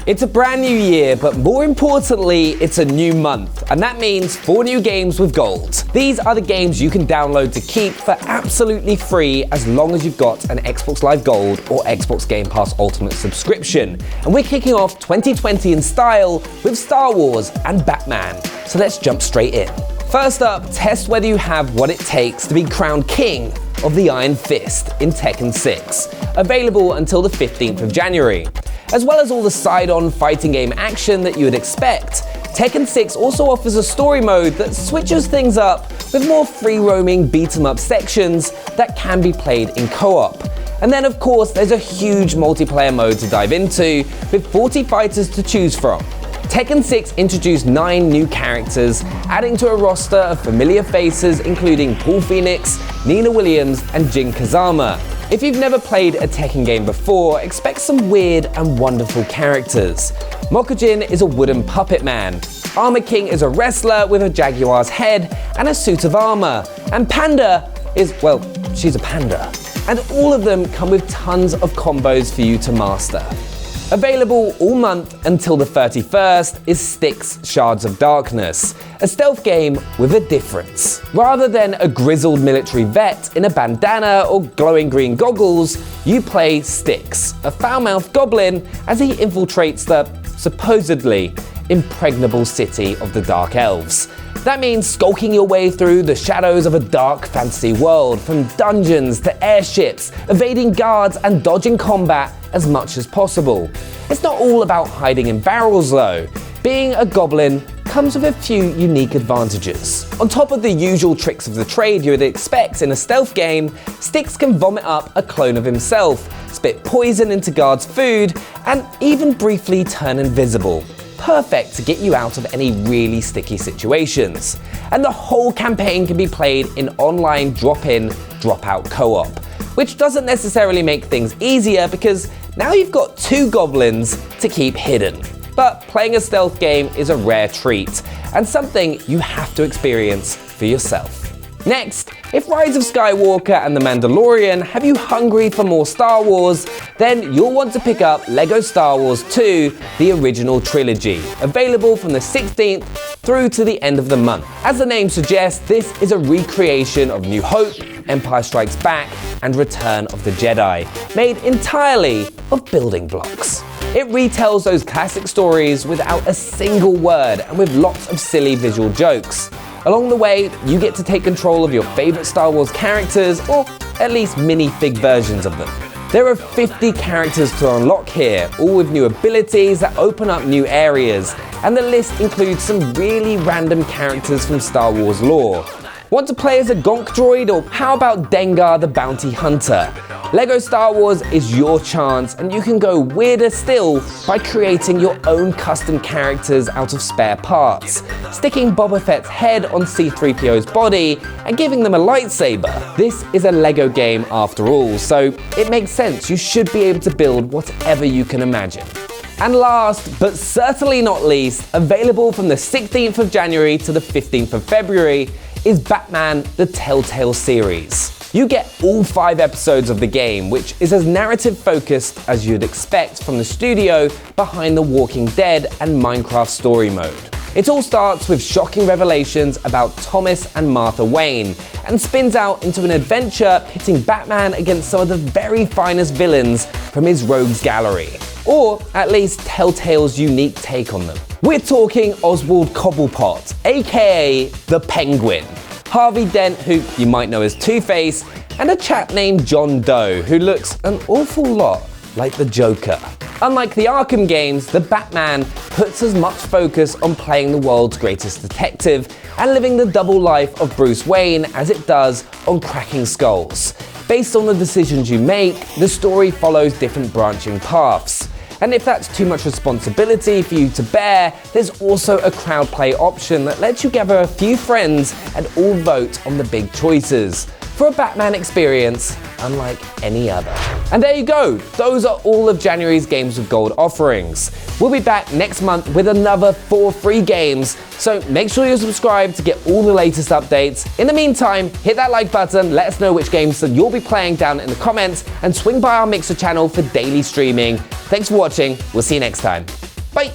It's a brand new year, but more importantly, it's a new month, and that means 4 new games with gold. These are the games you can download to keep for absolutely free as long as you've got an Xbox Live Gold or Xbox Game Pass Ultimate subscription. And we're kicking off 2020 in style with Star Wars and Batman. So let's jump straight in. First up, test whether you have what it takes to be crowned king of the Iron Fist in Tekken 6, available until the 15th of January. As well as all the side-on fighting game action that you would expect, Tekken 6 also offers a story mode that switches things up with more free-roaming beat-em-up sections that can be played in co-op. And then of course there's a huge multiplayer mode to dive into, with 40 fighters to choose from. Tekken 6 introduced 9 new characters, adding to a roster of familiar faces including Paul Phoenix, Nina Williams, and Jin Kazama. If you've never played a Tekken game before, expect some weird and wonderful characters. Mokujin is a wooden puppet man. Armor King is a wrestler with a jaguar's head and a suit of armor. And Panda is, well, she's a panda. And all of them come with tons of combos for you to master. Available all month until the 31st is Styx Shards of Darkness, a stealth game with a difference. Rather than a grizzled military vet in a bandana or glowing green goggles, you play Styx, a foul-mouthed goblin, as he infiltrates the, supposedly, impregnable city of the Dark Elves. That means skulking your way through the shadows of a dark fantasy world, from dungeons to airships, evading guards and dodging combat as much as possible. It's not all about hiding in barrels though. Being a goblin comes with a few unique advantages. On top of the usual tricks of the trade you would expect in a stealth game, Styx can vomit up a clone of himself, spit poison into guards' food, and even briefly turn invisible. Perfect to get you out of any really sticky situations. And the whole campaign can be played in online drop-in, drop-out co-op, which doesn't necessarily make things easier because now you've got 2 goblins to keep hidden. But playing a stealth game is a rare treat, and something you have to experience for yourself. Next, if Rise of Skywalker and The Mandalorian have you hungry for more Star Wars, then you'll want to pick up LEGO Star Wars 2, the original trilogy, available from the 16th through to the end of the month. As the name suggests, this is a recreation of New Hope, Empire Strikes Back, and Return of the Jedi, made entirely of building blocks. It retells those classic stories without a single word and with lots of silly visual jokes. Along the way, you get to take control of your favorite Star Wars characters, or at least minifig versions of them. There are 50 characters to unlock here, all with new abilities that open up new areas, and the list includes some really random characters from Star Wars lore. Want to play as a Gonk droid, or how about Dengar the Bounty Hunter? LEGO Star Wars is your chance, and you can go weirder still by creating your own custom characters out of spare parts, sticking Boba Fett's head on C-3PO's body and giving them a lightsaber. This is a LEGO game after all, so it makes sense you should be able to build whatever you can imagine. And last, but certainly not least, available from the 16th of January to the 15th of February, is Batman the Telltale series. You get all 5 episodes of the game, which is as narrative-focused as you'd expect from the studio behind The Walking Dead and Minecraft story mode. It all starts with shocking revelations about Thomas and Martha Wayne, and spins out into an adventure pitting Batman against some of the very finest villains from his rogues gallery. Or at least Telltale's unique take on them. We're talking Oswald Cobblepot, aka the Penguin, Harvey Dent, who you might know as Two-Face, and a chap named John Doe, who looks an awful lot like the Joker. Unlike the Arkham games, the Batman puts as much focus on playing the world's greatest detective and living the double life of Bruce Wayne as it does on cracking skulls. Based on the decisions you make, the story follows different branching paths. And if that's too much responsibility for you to bear, there's also a crowd play option that lets you gather a few friends and all vote on the big choices, for a Batman experience unlike any other. And there you go, those are all of January's Games with Gold offerings. We'll be back next month with another 4 free games, so make sure you're subscribed to get all the latest updates. In the meantime, hit that like button, let us know which games that you'll be playing down in the comments, and swing by our Mixer channel for daily streaming. Thanks for watching, we'll see you next time. Bye.